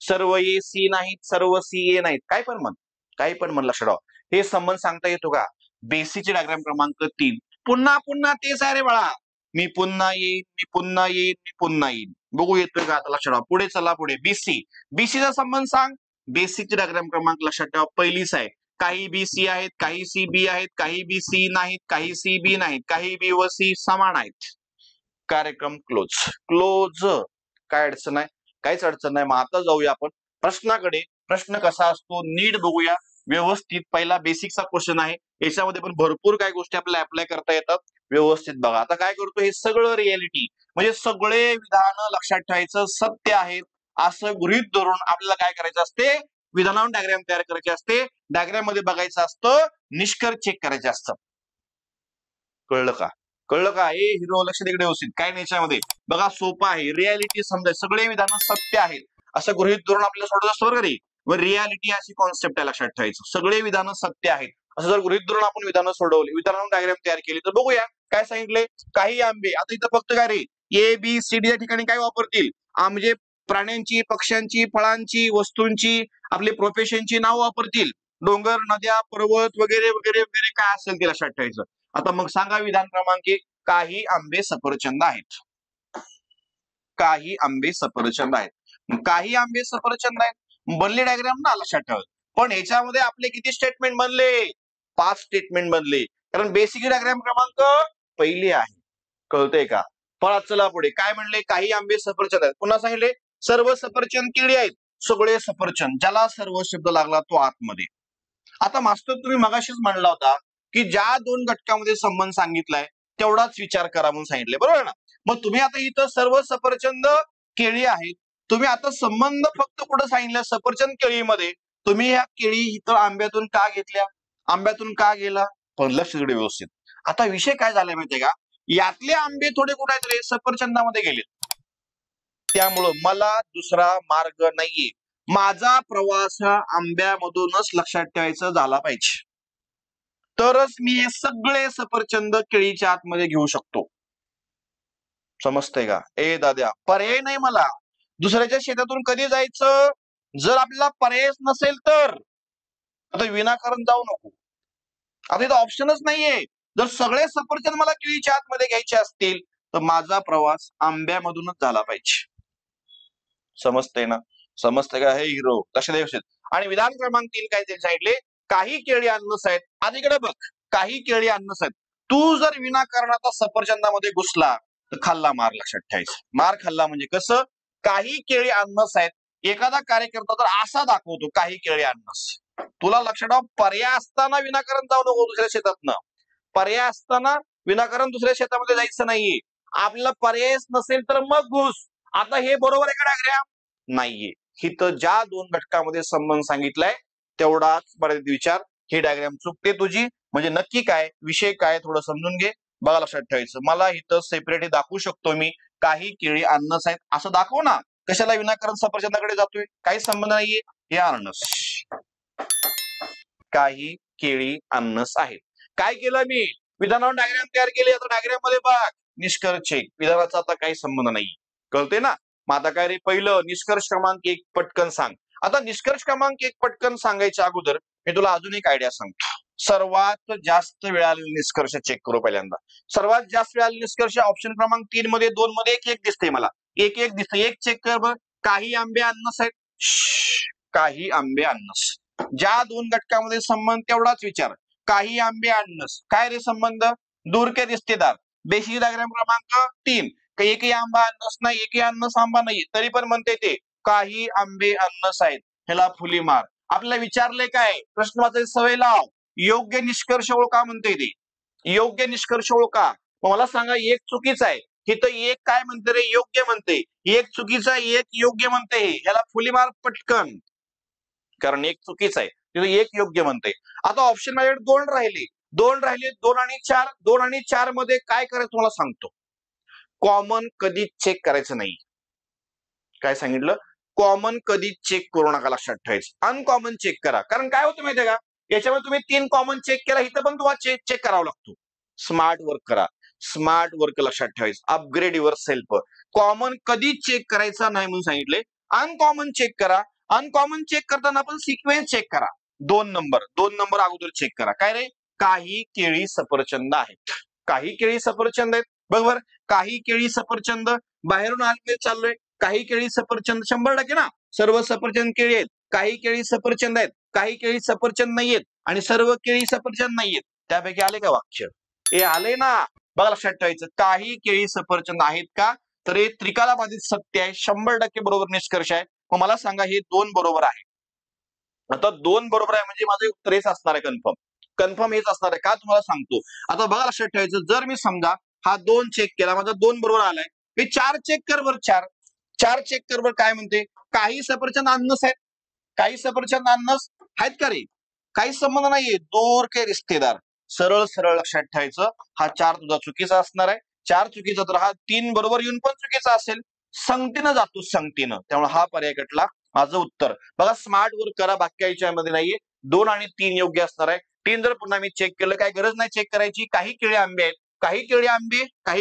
सर्व ए सी नाहीत, सर्व सी ए नाहीत. काय पण म्हण, काही पण म्हण, लक्षात ठेवा. हे संबंध सांगता येतो का? बेसिकचे डायग्राम क्रमांक 3. पुन्हा पुन्हा तेच आहे रे बाळा. मी पुन्हा येईन, मी पुन्हा येईन, मी पुन्हा येईन. बघू येतोय का आता, लक्षात ठेवा. पुढे चला पुढे. बीसी. बीसीचा संबंध सांग. बेसिकचे डायग्राम क्रमांक लक्षात ठेवा. पहिलीच आहे. काही बी सी आहेत, काही सी बी आहेत, काही बी सी नाहीत, काही सी बी नाहीत, काही बी व सी समान आहेत. कार्यक्रम क्लोज. क्लोज. काय अडचण आहे? काहीच अडचण नाही. मग आता जाऊया आपण प्रश्नाकडे. प्रश्न कसा असतो नीट बघूया व्यवस्थित. पहिला बेसिकचा क्वेश्चन आहे. याच्यामध्ये पण भरपूर काही गोष्टी आपल्याला अप्लाय करता येतात. व्यवस्थित बघा. आता काय करतो, हे सगळं रियालिटी म्हणजे सगळे विधान लक्षात ठेवायचं, सत्य आहेत असं गृहीत धरून आपल्याला काय करायचं असते, विधानावर डायग्राम तयार करायचे असते. डायग्राम मध्ये बघायचं असतं, निष्कर्ष चेक करायचे असतं. कळलं का? कळलं का? हे हिरो लक्ष तिकडे व्यवस्थित. काय नाही याच्यामध्ये बघा, सोपं आहे. रियालिटी समजायचं, सगळे विधान सत्य आहेत असं गृहीत धरून आपल्याला सोडत असतो बरं का रे. व रियालिटी अशी कॉन्सेप्ट आहे, लक्षात ठेवायचं. सगळे विधान सत्य आहेत असं जर गृहीत धरून आपण विधानं सोडवली, विधानावर डायग्राम तयार केली, तर बघूया काय सांगितले. काही आंबे. आता इथं फक्त काय रे, ए बी सी डी या ठिकाणी काय वापरतील, म्हणजे प्राण्यांची, पक्ष्यांची, फळांची, वस्तूंची, आपले प्रोफेशनची नाव वापरतील. डोंगर, नद्या, पर्वत वगैरे वगैरे वगैरे काय असेल ते लक्षात ठेवायचं. आता मग सांगा विधान क्रमांक 1. काही आंबे सफरचंद आहेत. काही आंबे सफरचंद आहेत. काही आंबे सफरचंद आहेत बनले डायग्राम ना, लक्षात ठेवा. पण ह्याच्यामध्ये आपले किती स्टेटमेंट बनले? 5 स्टेटमेंट बनले. कारण बेसिक डायग्राम क्रमांक पहिली आहे. कळतंय का? पण चला पुढे काय म्हणले, काही आंबे सफरचंद आहेत. पुन्हा सांगितले सर्व सफरचंद केळी आहेत. सगळे सफरचंद. ज्याला सर्व शब्द लागला तो आतमध्ये. आता मास्टर तुम्ही मगाशीच म्हणला होता की ज्या 2 घटकामध्ये संबंध सांगितलाय तेवढाच विचार करा म्हणून सांगितले, बरोबर ना? मग तुम्ही आता इथं सर्व सफरचंद केळी आहेत. तुम्ही आता संबंध फक्त कुठं सांगितलं, सफरचंद केळीमध्ये. तुम्ही ह्या केळी इथं आंब्यातून का घेतल्या, आंब्यातून का गेला, पण लक्ष दिलं व्यवस्थित. आता विषय काय झालाय माहितीये का, यातले आंबे थोडे कुठे आहेत रे, सफरचंदामध्ये गेले. त्यामुळं मला दुसरा मार्ग नाहीये. माझा प्रवास हा आंब्यामधूनच लक्षात ठेवायचा झाला पाहिजे, तरच मी हे सगळे सफरचंद केळीच्या आतमध्ये घेऊ शकतो. समजतंय का? ए दाद्या, पर्याय नाही मला. दुसऱ्याच्या शेतातून कधी जायचं, जर आपल्याला पर्यायच नसेल तर. आता विनाकारण जाऊ नको. आता इथं ऑप्शनच नाहीये. जर सगळे सफरचंद मला केळीच्या आतमध्ये घ्यायचे असतील तर माझा प्रवास आंब्यामधूनच झाला पाहिजे. समजतंय ना? समजतंय का? हे हिरो लक्ष द्या. आणि विधान क्रमांक 3 काय ते सांगितले, काही केळी अन्नस आहेत. आधी इकडे बघ, काही केळी अन्नस आहेत. तू जर विनाकारण आता सफरचंदामध्ये घुसला तर खाल्ला मार, लक्षात ठेवायचं. मार खाल्ला म्हणजे कसं, काही केळी अन्नस आहेत. एखादा कार्यकर्ता तर असा दाखवतो काही केळी अन्नस. तुला लक्षात ठेवा, पर्याय असताना विनाकारण जाऊ नको दुसऱ्या शेतातनं. पर्याय असताना विनाकारण दुसऱ्या शेतामध्ये जायचं नाहीये. आपल्याला पर्यायच नसेल तर मग घुस. आता हे बरोबर आहे का डायग्राम? नाहीये. इथं ज्या 2 घटकामध्ये संबंध सांगितलाय तेवढाच मर्यादित विचार. ही डायग्राम चुकते तुझी. म्हणजे नक्की काय विषय काय थोडं समजून घे. बघा लक्षात ठेवायचं. मला इथं सेपरेट दाखवू शकतो मी, काही केळी अन्नस आहेत असं दाखव ना. कशाला विनाकारण सफरचंदाकडे जातोय? काही संबंध नाहीये. हे अन्नस, काही केळी अन्नस आहेत. काय केलं मी, विधानावर डायग्राम तयार केले. आता डायग्राम मध्ये बघ, निष्कर्ष चेक. विधानाचा आता काही संबंध नाही. कळते ना? मग आता काय रे, पहिलं निष्कर्ष क्रमांक 1 पटकन सांग. आता निष्कर्ष क्रमांक 1 पटकन सांगायच्या अगोदर मी तुला अजून एक आयडिया सांगतो. सर्वात जास्त वेळ आलेले निष्कर्ष चेक करू पहिल्यांदा. सर्वात जास्त वेळ आलेले निष्कर्ष ऑप्शन क्रमांक 3 मध्ये, 2 मध्ये, एक दिसते मला. एक दिसते. एक चेक कर बघ. काही आंबे अन्नस आहेत. काही आंबे अन्नस. ज्या 2 घटकामध्ये संबंध तेवढाच विचार. काही आंबे अन्नस. काय रे संबंध, दूर के रिश्तेदार. बेसिक डायग्राम क्रमांक 3. एकही आंबा अन्नस नाही, एकही अन्नस आंबा नाही, तरी पण म्हणते ते काही आंबे अन्नस आहेत. ह्याला फुली मार. आपल्याला विचारले काय, प्रश्न वाचायची सवय लाव. योग्य निष्कर्ष ओळखा म्हणते ते. योग्य निष्कर्ष ओळखा. मला सांगा, एक चुकीचा आहे. इथं एक काय म्हणते रे, योग्य म्हणते, एक चुकीचा एक योग्य म्हणते, ह्याला फुली मार्क पटकन, कारण एक चुकीचं आहे तिथं एक योग्य म्हणते. आता ऑप्शन माझ्याकडे दोन राहिले 2 आणि 4 मध्ये काय करायचं तुम्हाला सांगतो. कॉमन कधी चेक करायचं नाही. काय सांगितलं, कॉमन कधी चेक करू नका, लक्षात ठेवायचं. अनकॉमन चेक करा, कारण काय होतं माहितीये का, याच्यामध्ये तुम्ही 3 कॉमन चेक केला, इथं पण तुम्हाला चेक करावा लागतो. स्मार्ट वर्क करा, स्मार्ट वर्क लक्षात ठेवायचं. Upgrade your self. कॉमन कधी चेक करायचा नाही म्हणून सांगितले. अनकॉमन चेक करा. अनकॉमन चेक करताना आपण सिक्वेन्स चेक करा. 2 नंबर अगोदर चेक करा. काय रे, काही केळी सफरचंद आहेत, काही केळी सफरचंद आहेत, बरोबर. काही केळी सफरचंद, बाहेरून आले चाललोय, काही केळी सफरचंद 100% ना, सर्व सफरचंद केळी आहेत, काही केळी सफरचंद आहेत, काही केळी सफरचंद नाहीयेत, आणि सर्व केळी सफरचंद नाहीयेत. त्यापैकी आले का वाक्य, हे आले ना. बघा लक्षात ठेवायचं, काही केळी सफरचंद आहेत का, तर हे त्रिकालाबाधित सत्य आहे, 100% बरोबर निष्कर्ष आहे. मग मला सांगा, हे 2 बरोबर आहे. आता 2 बरोबर आहे म्हणजे माझं उत्तर हेच असणार आहे, कन्फर्म हेच असणार आहे. का तुम्हाला सांगतो. आता बघा लक्षात ठेवायचं, जर मी समजा हा 2 चेक केला, माझा 2 बरोबर आलाय, मी 4 चेक कर बर, 4 चेक कर बर. काय म्हणते, काही सफरचंद अन्नस आहेत, काही सफरचंद अन्नस आहेत का रे, काही संबंध नाहीये, दूर के रिश्तेदार. सरळ सरळ लक्षात ठेवायचं, हा 4 तुझा चुकीचा असणार आहे. 4 चुकीचा, तर हा 3 बरोबर येऊन पण चुकीचा असेल. संगतीनं जातो, संगतीनं. त्यामुळे हा पर्याय कटला. माझं उत्तर बघा, स्मार्ट वर्क करा, बाकी याच्यामध्ये नाहीये. 2 आणि 3 योग्य असणार आहे. 3 जर पुन्हा मी चेक केलं, काही गरज नाही चेक करायची. काही केळी आंबे आहेत, काही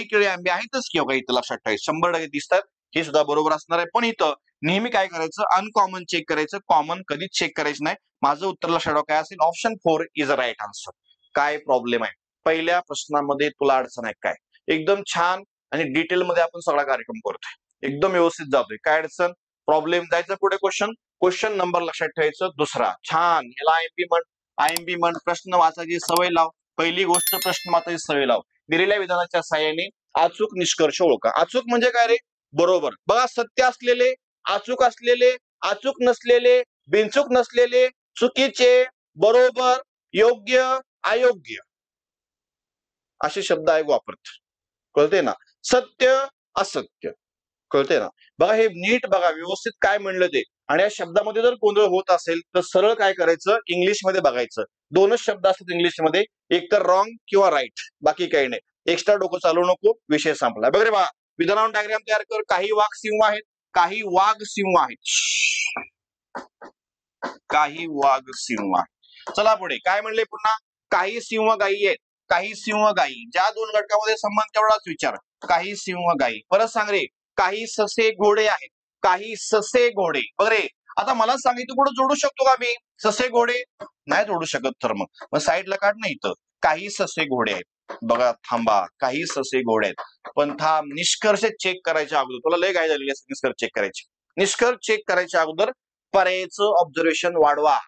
केळी आंबे आहेतच की, बघा इथं लक्षात ठेवायचं, 100% दिसतात, हे सुद्धा बरोबर असणार आहे. पण इथं नेहमी काय करायचं, अनकॉमन चेक करायचं, कॉमन कधीच चेक करायचं नाही. माझं उत्तर लक्षात ठेवा काय असेल, option 4 is a right answer. काय प्रॉब्लेम आहे, पहिल्या प्रश्नामध्ये तुला अडचण आहे काय, एकदम छान आणि डिटेल मध्ये आपण सगळा कार्यक्रम करतोय, एकदम व्यवस्थित जातोय, काय अडचण प्रॉब्लेम. जायचं पुढे क्वेश्चन नंबर लक्षात ठेवायचं दुसरा. छान, याला आयएमपी म्हण, प्रश्न वाचायची सवय लाव. पहिली गोष्ट, प्रश्न वाचायची सवय लाव. दिलेल्या विधानाच्या साहाय्याने अचूक निष्कर्ष ओळखा. अचूक म्हणजे काय रे, बरोबर. बघा, सत्य असलेले, अचूक नसलेले, बिनचूक नसलेले, चुकीचे, बरोबर, योग्य, अयोग्य, असे शब्द आहे वापरत, कळते ना. सत्य, असत्य, कळते ना. बघा, हे नीट बघा व्यवस्थित काय म्हणलं ते. आणि या शब्दामध्ये जर गोंधळ होत असेल तर सरळ काय करायचं, इंग्लिशमध्ये बघायचं. 2च शब्द असतात इंग्लिशमध्ये, एक तर रॉंग किंवा राईट, बाकी काही नाही. एक्स्ट्रा डोकं चालू नको, विषय संपला. बघ रे बघा, विधानावरून डायग्राम तयार कर. काही वाघ सिंह आहेत, काही वाघ सिंह आहेत, काही वाघ सिंह आहेत. चला पुढे काय म्हणले पुन्हा, काही सिंह गायी आहेत, काही सिंह गायी. ज्या 2 घटकामध्ये संबंध तेवढाच विचार. काही सिंह गायी. परत सांग रे, काही ससे घोडे आहेत, काही ससे घोडे. बरे, आता मला सांगितलं पुढे जोडू शकतो का मी, ससे घोडे नाही जोडू शकत, तर मग साईडला काढ नाही, इथं काही ससे घोडे आहेत. बघा, थांबा, काही ससे घोडे आहेत, पण थांब, निष्कर्ष चेक करायच्या अगोदर तुला लय काय झालेली आहे, निष्कर्ष चेक करायचे. निष्कर्ष चेक करायच्या अगोदर पर्यायाचं ऑब्झर्वेशन वाढवा.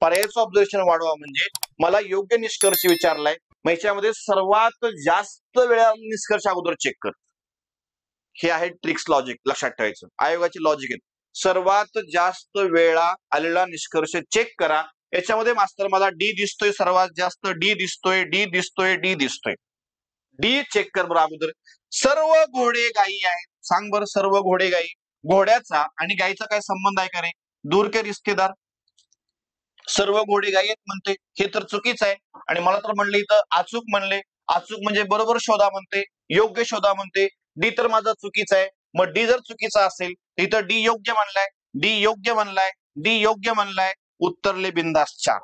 पर्यायाचं ऑब्झर्वेशन वाढवा म्हणजे मला योग्य निष्कर्ष विचारलाय, मग याच्यामध्ये सर्वात जास्त वेळा निष्कर्ष अगोदर चेक कर. हे आहे ट्रिक्स लॉजिक, लक्षात ठेवायचं, आयोगाची लॉजिक आहे. सर्वात जास्त वेळा आलेला निष्कर्ष चेक करा. याच्यामध्ये मास्तर मला डी दिसतोय, सर्वात जास्त डी दिसतोय, डी चेक कर बरं अगोदर. सर्व घोडे गायी आहेत, सांग बरं, सर्व घोडे गायी. घोड्याचा आणि गायीचा काय संबंध आहे का रे, दूर के रिश्तेदार. सर्व घोडे गायी आहेत म्हणते, हे तर चुकीच आहे. आणि मला तर म्हणले इथं अचूक म्हणले, अचूक म्हणजे बरोबर शोधा म्हणते, योग्य शोधा म्हणते. डी तर माझा चुकीचा आहे. मग डी जर चुकीचा असेल तर इथं डी योग्य म्हणलाय, उत्तरले बिंदास 4.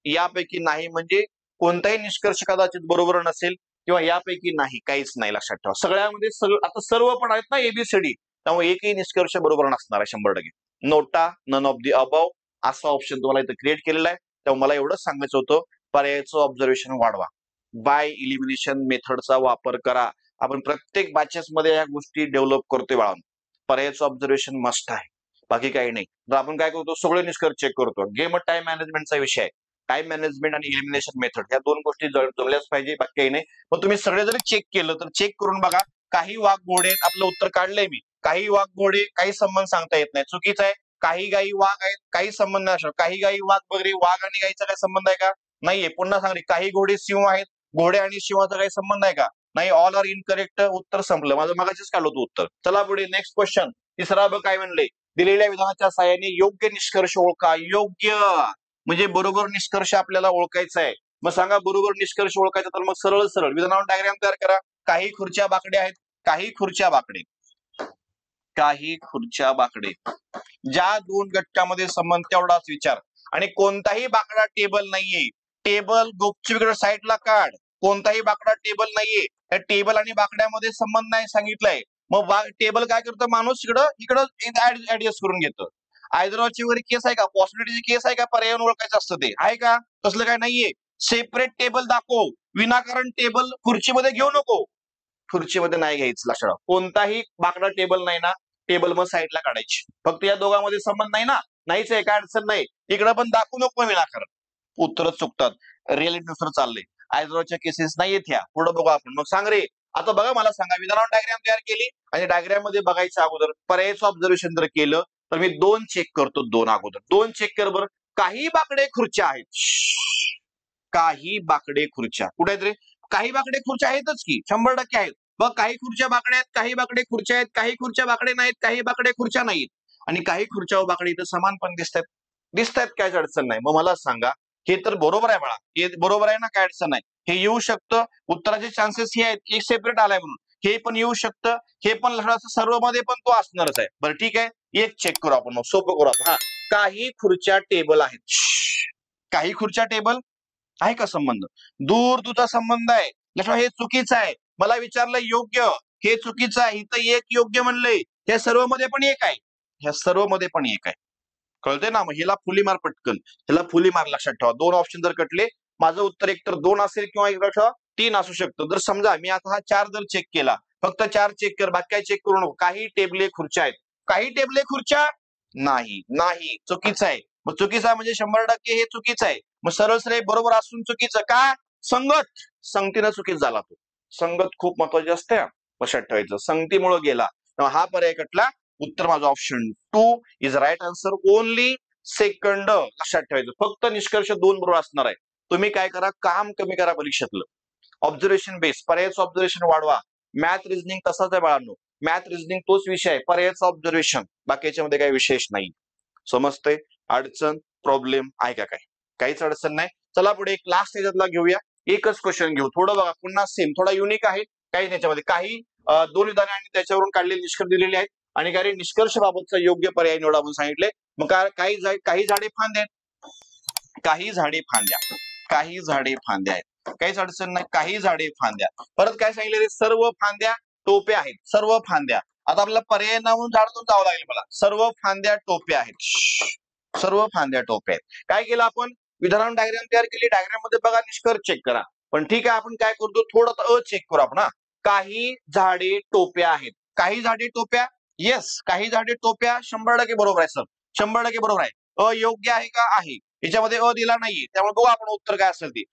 यापैकी नाही म्हणजे कोणताही निष्कर्ष कदाचित बरोबर नसेल, किंवा यापैकी नाही, काहीच नाही. लक्षात ठेवा, सगळ्यामध्ये आता सर्व पण आहेत ना एबीसीडी, त्यामुळे एकही निष्कर्ष बरोबर नसणार आहे 100%. नोटा नन ऑफ दी अबव असा ऑप्शन तुम्हाला इथं क्रिएट केलेला आहे. तेव्हा मला एवढंच सांगायचं होतं, पर्यायाचं ऑब्झर्वेशन वाढवा, बाय इलिमिनेशन मेथडचा वापर करा. आपण प्रत्येक बॅचेस मध्ये या गोष्टी डेव्हलप करतोय बाळांनो. पर्यायाचं ऑब्झर्वेशन मस्ट आहे, बाकी काही नाही. तर आपण काय करतो, सगळे निष्कर्ष चेक करतो. गेम टाइम मॅनेजमेंटचा विषय आहे. टाइम मॅनेजमेंट आणि इलिमिनेशन मेथड या 2 गोष्टी जमल्याच पाहिजे, बाकी काही नाही. पण तुम्ही सगळे जरी चेक केलं तर चेक करून बघा. काही वाघ घोडे, आपलं उत्तर काढलंय मी. काही वाघ घोडे, काही संबंध सांगता येत नाही, चुकीचं आहे. काही गायी वाघ आहेत, काही संबंध नाही. काही गायी वाघ वगैरे, वाघ आणि गायीचा काही संबंध आहे का, नाहीये. पुन्हा सांगते, काही घोडे सिंह आहेत, घोडे आणि सिंहाचा काही संबंध आहे का, नाही, ऑल आर इनकरेक्ट. उत्तर संपलं माझं, मगाशीच काढलं होतं उत्तर. चला पुढे नेक्स्ट क्वेश्चन. तिसरा बघ काय म्हणले, दिलेल्या विधानाच्या साहाय्याने योग्य निष्कर्ष ओळखा. योग्य म्हणजे बरोबर निष्कर्ष आपल्याला ओळखायचा आहे. मग सांगा, बरोबर निष्कर्ष ओळखायचा तर मग सरळ सरळ विधानावर डायग्राम तयार करा. काही खुर्च्या बाकड्या आहेत, काही खुर्च्या बाकडे, काही खुर्च्या बाकडे. ज्या दोन घटकामध्ये संबंध तेवढाच विचार. आणि कोणताही बाकडा टेबल नाहीये. टेबल गुपचूप साईडला काढ. कोणताही बाकडा टेबल नाहीये. त्या टेबल आणि बाकड्यामध्ये संबंध नाही सांगितलंय. मग टेबल काय करतं, माणूस इकडं ऍडजस्ट करून घेतं. आयदरची वगैरे केस आहे का, पॉसिबिलिटीची केस आहे का, पर्याय ओळखायचं असतं ते आहे का, तसलं काय नाहीये. सेपरेट टेबल दाखव. विनाकारण टेबल खुर्चीमध्ये घेऊ नको. खुर्चीमध्ये नाही घ्यायचं, लक्षात ठेवा. कोणताही बाकडा टेबल नाही ना, टेबल मग साईडला काढायची. फक्त या दोघांमध्ये संबंध नाही ना, नाहीच आहे, काय अडचण नाही. इकडं पण दाखवू नको विनाकारण. उत्तरच चुकतात. रिअलिटीनुसार चाललंय. आयझरच्या केसेस नाहीयेत ह्या. पुढे बघू आपण. मग सांग रे, आता बघा मला सांगा, विधानावर डायग्राम तयार केली आणि डायग्राम मध्ये बघायचं अगोदर पर्यायचं ऑब्झर्वेशन जर केलं तर मी 2 चेक करतो. 2 अगोदर 2 चेक कर बरं. काही बाकडे खुर्च्या आहेत. काही बाकडे खुर्च्या कुठे आहेत रे? काही बाकडे खुर्च्या आहेतच की, 100% आहेत. बघ, काही खुर्च्या बाकड्या आहेत, काही बाकडे खुर्च्या आहेत, काही खुर्च्या बाकडे नाहीत, काही बाकडे खुर्च्या नाहीत. आणि काही खुर्च्या व बाकडे इथं समान पण दिसतात काहीच अडचण नाही. मग मला सांगा, हे तर बरोबर आहे बाळा, हे बरोबर आहे ना, काय अडचण नाही. हे येऊ शकतं. उत्तराचे चान्सेस हे आहेत, एक सेपरेट आलाय म्हणून. हे पण येऊ शकतं, हे पण सर्व मध्ये पण तो असणारच आहे. बरं ठीक आहे, एक चेक करू आपण, मग सोपं करू आपण. हा, काही खुर्च्या टेबल आहेत. काही खुर्च्या टेबल आहे का संबंध? दूर दूरचा संबंध आहे. लक्षात, हे चुकीचं आहे. मला विचारलं योग्य, हे चुकीचं आहे. इथं एक योग्य म्हणलंय, ह्या सर्व मध्ये पण एक आहे. ह्या सर्व मध्ये पण एक आहे. कळतंय ना? मग ह्याला फुली मार पटकन, ह्याला फुली मार. लक्षात ठेवा, 2 ऑप्शन जर कटले, माझं उत्तर एकतर 2 असेल किंवा 3 असू शकतं. जर समजा मी आता हा 4 जर चेक केला, फक्त 4 चेक कर, बाकी काही चेक करू नको. काही टेबले खुर्च्या आहेत, काही टेबले खुर्च्या नाही. नाही, चुकीचं आहे. मग चुकीचं आहे म्हणजे 100% हे चुकीचं आहे. मग सरळ सरळ बरोबर असून चुकीचं का? संगतीनं चुकीच झाला तो. संगत खूप महत्वाची असते, लक्षात ठेवायचं. संगतीमुळे गेला. हा पर्याय कटला. उत्तर माझं option 2 is right answer. Only second. लक्षात ठेवायचं, फक्त निष्कर्ष 2 बरोबर असणार आहे. तुम्ही काय करा, काम कमी करा परीक्षेतलं. ऑब्झर्वेशन बेस, पर्यायचं ऑब्झर्वेशन वाढवा. मॅथ रिझनिंग तसाच आहे बाळांनो. मॅथ रिझनिंग तोच विषय आहे, पर्यायचं ऑब्झर्वेशन. बाकी याच्यामध्ये काही विशेष नाही. समजतंय? अडचण प्रॉब्लेम आहे का? काय काहीच अडचण नाही. चला पुढे एक लास्ट याच्यातला घेऊया. एकच क्वेश्चन घेऊ. थोडं बघा, पुन्हा सेम, थोडा युनिक आहे. काही त्याच्यामध्ये काही 2 विधाने आणि त्याच्यावरून काढलेले निष्कर्ष दिलेले आहेत आणि काही निष्कर्ष बाबतचा योग्य पर्याय निवडा म्हणून सांगितले. मग काही झाडे फांद्या आहेत, काही झाडे फांद्या, काही झाडे फांद्या आहेत. काहीच अडचण नाही. काही झाडे फांद्या. परत काय सांगितले, सर्व फांद्या टोप्या आहेत. सर्व फांद्या. आता आपल्याला पर्याय नावून झाडातून जावं लागेल मला. सर्व फांद्या टोप्या आहेत. सर्व फांद्या टोप्या आहेत. काय केलं आपण, विधानावर डायग्राम तयार केली. डायग्राम मध्ये बघा, निष्कर्ष चेक करा. पण ठीक आहे, आपण काय करतो, थोडं चेक करू आपण. काही झाडे टोप्या आहेत. काही झाडे टोप्या, येस, काही झाडे टोप्या 100% बरोबर आहे सर. 100% बरोबर आहे. अयोग्य आहे का? आहे. याच्यामध्ये दिला नाहीये, त्यामुळे बघू आपण उत्तर काय असेल ते.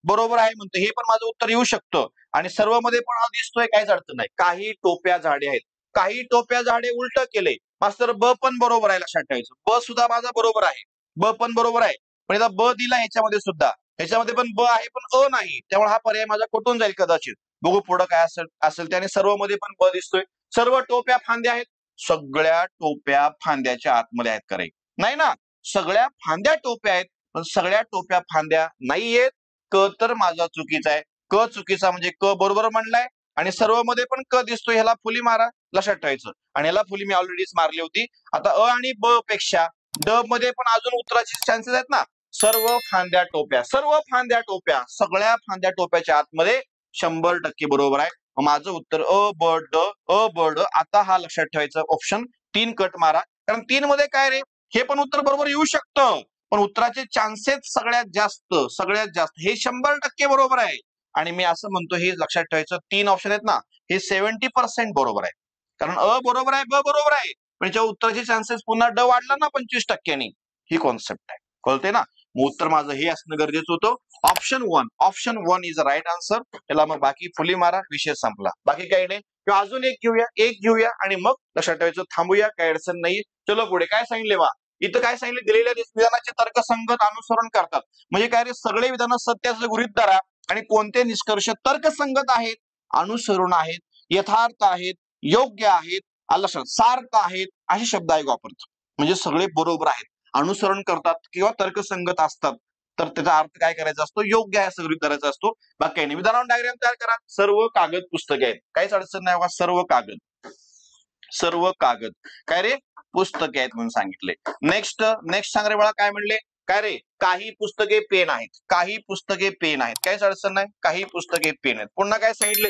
बरोबर आहे म्हणतो, हे पण माझं उत्तर येऊ शकतं. आणि सर्व मध्ये पण दिसतोय, काहीच अडचण नाही. काही टोप्या झाडे आहेत. काही टोप्या झाडे उलट केले मास्तर. ब पण बरोबर आहे, लक्षात ठेवायचं. ब सुद्धा माझा बरोबर आहे. ब पण बरोबर आहे. पण इथं ब दिला ह्याच्यामध्ये सुद्धा, ह्याच्यामध्ये पण ब आहे पण नाही. त्यामुळे हा पर्याय माझा कुठून जाईल कदाचित. बघू पुढे काय असेल त्याने. सर्व मध्ये पण ब दिसतोय. सर्व टोप्या फांद्या आहेत. सगळ्या टोप्या फांद्याच्या आतमध्ये आहेत करे नाही ना. सगळ्या फांद्या टोप्या आहेत, पण सगळ्या टोप्या फांद्या नाहीयेत. क तर माझा चुकीचा आहे. क चुकीचा म्हणजे क बरोबर म्हणलाय आणि सर्व मध्ये पण क दिसतोय. ह्याला फुली मारा, लक्षात ठेवायचं. आणि ह्याला फुली मी ऑलरेडीच मारली होती. आता अ आणि ब पेक्षा ड मध्ये पण अजून उत्तराचे चान्सेस आहेत ना. सर्व फांद्या टोप्या, सर्व फांद्या टोप्या, सगळ्या फांद्या टोप्याच्या आतमध्ये 100% बरोबर आहे. माझं उत्तर अ ब ड, अ ब ड. आता हा लक्षात ठेवायचा ऑप्शन 3 कट मारा. कारण 3 मध्ये काय रे, हे पण उत्तर बरोबर येऊ शकतं, पण उत्तराचे चान्सेस सगळ्यात जास्त हे 100% बरोबर आहे. आणि मी असं म्हणतो, हे लक्षात ठेवायचं, 3 ऑप्शन आहेत ना, हे 70% बरोबर आहे. कारण अ बरोबर आहे, ब बरोबर आहे, पण याच्या उत्तराचे चान्सेस पुन्हा ड वाढला ना 25%. ही कॉन्सेप्ट आहे, कळते ना. मग उत्तर माझं हे असणं गरजेचं होतं. Option 1 is a right answer. त्याला मग बाकी फुली मारा, विषय संपला. बाकी काही नाही. किंवा अजून एक घेऊया आणि मग लक्षात ठेवायचं, थांबूया, काही अडचण नाही. चलो पुढे काय सांगितले वा. इथं काय सांगितले, दिलेल्या विधानाचे तर्कसंगत अनुसरण करतात. म्हणजे काय रे, सगळे विधान सत्य असं गृहीत धरा आणि कोणते निष्कर्ष तर्कसंगत आहेत अनुसरून आहेत, यथार्थ आहेत, योग्य आहेत, आलं सार्थ आहेत, असे शब्द आहे वापरतो. म्हणजे सगळे बरोबर आहेत, अनुसरण करतात किंवा तर्कसंगत असतात, तर त्याचा अर्थ काय करायचा असतो, योग्य आहे असं गृहीत करायचा असतो. बाकी काही नाही. विधानावर डायग्राम तयार करा. सर्व कागद पुस्तके आहेत, काहीच अडचण नाही बघा. सर्व कागद काय रे, पुस्तके आहेत म्हणून सांगितले. नेक्स्ट सांग रे बाळा, काय म्हणले, काय रे, काही पुस्तके पेन आहेत, काही पुस्तके पेन आहेत, काहीच अडचण नाही, काही पुस्तके पेन आहेत. पुन्हा काय सांगितले,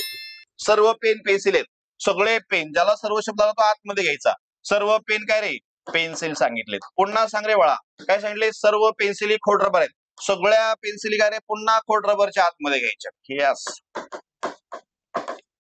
सर्व पेन पेन्सिल आहेत, सगळे पेन, ज्याला सर्व शब्द आला तो आतमध्ये घ्यायचा. सर्व पेन काय रे, पेन्सिल सांगितलेत. पुन्हा सांग रे बाळा, काय सांगितले, सर्व पेन्सिली खोड रबर आहेत, सगळ्या पेन्सिली काय रे, पुन्हा खोड रबरच्या आतमध्ये घ्यायच्या. यस,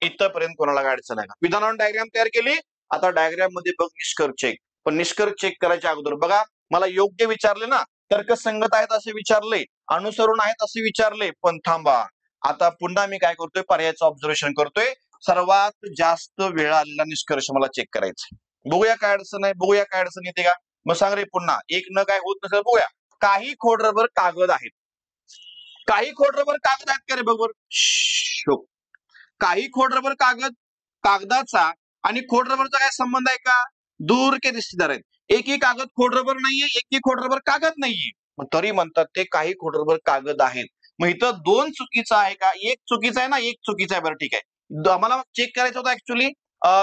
इथपर्यंत कोणाला काय अडचण आहे का? विधानावर डायग्राम तयार केली. आता डायग्राम मध्ये बघ निष्कर्ष चेक. पण निष्कर्ष चेक करायच्या अगोदर बघा, मला योग्य विचारले ना, तर्कसंगत आहेत असे विचारले, अनुसरून आहेत असे विचारले, पण थांबा, आता पुन्हा मी काय करतोय, पर्यायाचं ऑब्झर्वेशन करतोय. सर्वात जास्त वेळ आलेला निष्कर्ष मला चेक करायचा. बघूया काय अडचण आहे, बघूया काय अडचण येते का. मग सांग रे पुन्हा, एक न काय होत नसेल बघूया. काही खोड रबर कागद आहेत, काही खोड रबर कागद आहेत का रे, बरोबर. काही खोड रबर कागद, कागदाचा आणि खोड रबरचा काय संबंध आहे का, दूर के रिश्तेदार आहेत. एकही कागद खोड रबर नाहीये, एकही खोड रबर कागद नाहीये, मग तरी म्हणतात ते काही खोड रबर कागद आहेत. मग इथं दोन चुकीचं आहे का, एक चुकीचं आहे ना, एक चुकीचं आहे. बरं ठीक आहे, मला चेक करायचं होतं ऍक्च्युली,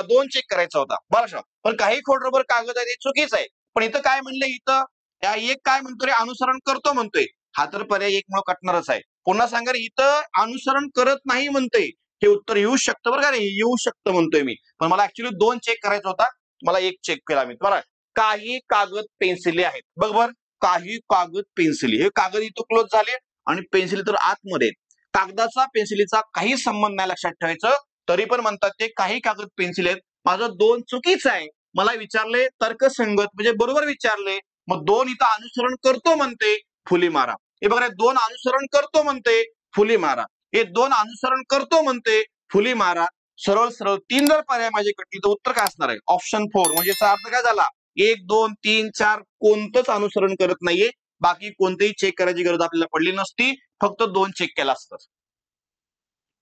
दोन चेक करायचा होता बरं. पण काही खोड रबर कागद आहे हे चुकीचं आहे. पण इथं काय म्हणलं, इथं एक काय म्हणतो रे, अनुसरण करतो म्हणतोय, हा तर पर्याय एक मुळे कटणारच आहे. पुन्हा सांगा रे, इथं अनुसरण करत नाही म्हणतोय, हे उत्तर येऊ शकतं बरं का रे, येऊ शकतं म्हणतोय मी. पण मला ऍक्च्युली दोन चेक करायचा होता, मला एक चेक केला मी. बरं, काही कागद पेन्सिली आहेत, बघ बर, काही कागद पेन्सिली, हे कागद इथं क्लोज झाले आणि पेन्सिली तर आतमध्ये. कागदाचा पेन्सिलीचा काही संबंध नाही, लक्षात ठेवायचं. तरी पण म्हणतात ते काही कागद पेन्सिल आहेत. माझं दोन चुकीचं आहे. मला विचारले तर्कसंगत म्हणजे बरोबर विचारले, मग दोन इथं अनुसरण करतो म्हणते, फुली मारा. हे बघा, दोन अनुसरण करतो म्हणते, फुली मारा. हे दोन अनुसरण करतो म्हणते, फुली मारा. सरळ सरळ तीन जर पर्याय माझे कटली तर उत्तर काय असणार आहे, ऑप्शन 4. म्हणजे याचा अर्थ काय झाला, 1 2 3 4 कोणतंच अनुसरण करत नाहीये. बाकी कोणतेही चेक करायची गरज आपल्याला पडली नसती, फक्त दोन चेक केला असतं.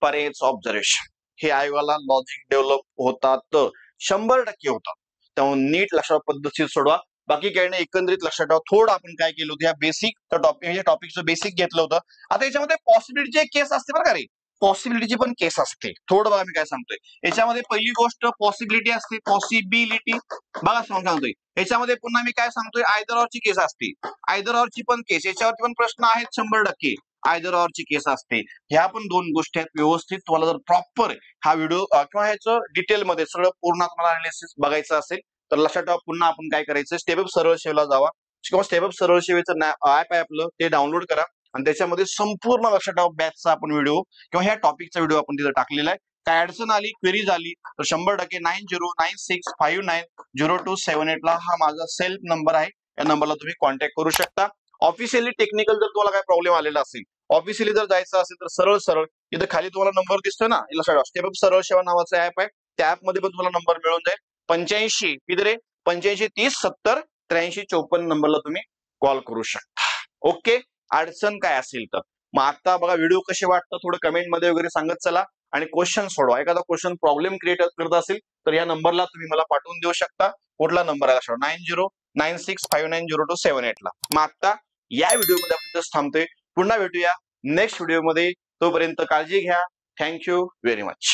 पर्यायचं ऑब्झर्वेशन हे आयोगाला लॉजिक डेव्हलप होतात, 100% होतात. त्यामुळे नीट लक्षात पद्धतशीर सोडवा. बाकी काही नाही, एकंदरीत लक्षात ठेवा. थोडं आपण काय केलं होतं, या बेसिक टॉपिकचं बेसिक घेतलं होतं. आता याच्यामध्ये पॉसिबिलिटीची केस असते बरं का रे, पॉसिबिलिटीची पण केस असते. थोडं बघा मी काय सांगतोय, याच्यामध्ये पहिली गोष्ट पॉसिबिलिटी असते, पॉसिबिलिटी बघा सांगतोय. याच्यामध्ये पुन्हा मी काय सांगतोय, आयदर ऑरची केस असते, आयदर ऑरची पण केस, याच्यावरती पण प्रश्न आहेत 100%. आयदर ऑरची केस असते. ह्या पण दोन गोष्टी आहेत. व्यवस्थित तुम्हाला जर प्रॉपर हा व्हिडिओ किंवा ह्याचं डिटेलमध्ये सगळं पूर्ण तुम्हाला अनालिसिस बघायचं असेल तर लक्षात ठेवा, पुन्हा आपण काय करायचं, स्टेप अप सरळ सेवेला जावा किंवा स्टेप अप सरळ सेवेचं ऍप आहे आपलं, ते डाउनलोड करा आणि त्याच्यामध्ये संपूर्ण लक्षात ठेवा बॅचचा आपण व्हिडिओ किंवा ह्या टॉपिकचा व्हिडिओ आपण तिथं टाकलेला आहे. काय अडचण आली, क्वेरी झाली तर 100% 9096590278 ला हा माझा सेल्फ नंबर आहे. या नंबरला तुम्ही कॉन्टॅक्ट करू शकता. ऑफिशियली टेक्निकल जर तुम्हाला काय प्रॉब्लेम आलेला असेल, ऑफिशियली जर जायचं असेल तर सरळ सरळ इथं खाली तुम्हाला नंबर दिसतोय ना, स्टेप अप सरळ सेवा नावाचा ऍप आहे, त्या ऍप मध्ये पण तुम्हाला नंबर मिळून जाईल. 85 किती रे, 85 30 70 83 54 नंबरला तुम्ही कॉल करू शकता. ओके, अडचण काय असेल तर मग आता बघा व्हिडिओ कसे वाटतं थोडं कमेंट मध्ये वगैरे सांगत चला आणि क्वेश्चन सोडवा. एखादा क्वेश्चन प्रॉब्लेम क्रिएट करत असेल तर या नंबरला तुम्ही मला पाठवून देऊ शकता. कुठला नंबर आहे, 9096590278 ला. मग आता या व्हिडिओमध्ये आपण थांबतोय, पुन्हा भेटूया नेक्स्ट व्हिडिओमध्ये. तोपर्यंत काळजी घ्या. Thank you very much.